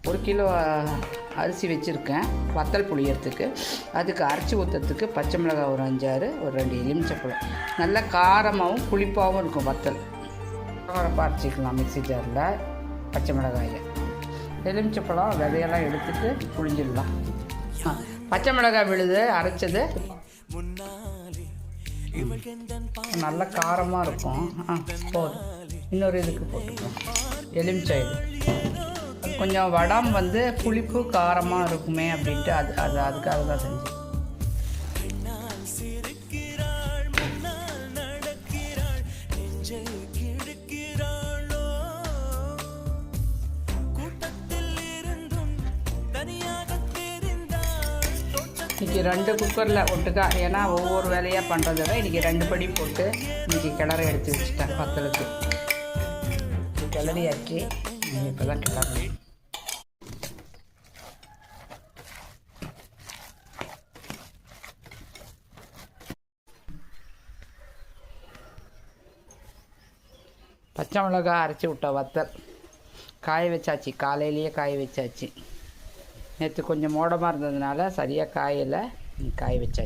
1 kilo அரிசி வச்சுருக்கேன் வத்தல் புளியறதுக்கு. அதுக்கு அரைச்சி ஊற்றுறதுக்கு பச்சை மிளகாய் ஒரு 5-6, ஒரு 2 எலுமிச்சப்பழம். நல்லா காரமாகவும் புளிப்பாகவும் இருக்கும் வத்தல். அரைச்சிக்கலாம் மிக்ஸி ஜாரில். பச்சை மிளகாயை, எலுமிச்சப்பழம் விதையெல்லாம் எடுத்துட்டு புளிஞ்சிடலாம். பச்சை மிளகாய் விழுது அரைச்சது நல்ல காரமாக இருக்கும். போதும். இன்னொரு இதுக்கு போட்டுக்கலாம் எலுமிச்சை. இது கொஞ்சம் வடம் வந்து புளிப்பு காரமாக இருக்குமே அப்படின்ட்டு அதுக்காக தான் செஞ்சேன். இன்றைக்கி 2 குக்கரில் ஒட்டுக்கா, ஏன்னா ஒவ்வொரு வேலையாக பண்ணுறத விட இன்றைக்கி 2 படி போட்டு இன்றைக்கி கிளற எடுத்து வச்சுட்டேன் வத்தலுக்கு. கிளறியாச்சு. இப்போ தான் கிளறணும். பச்சை மிளகாய் அரைச்சி விட்ட வத்தல் காய வச்சாச்சு. காலையிலேயே காய வச்சாச்சு. நேற்று கொஞ்சம் மோடமாக இருந்ததுனால சரியாக காய வச்சாச்சு.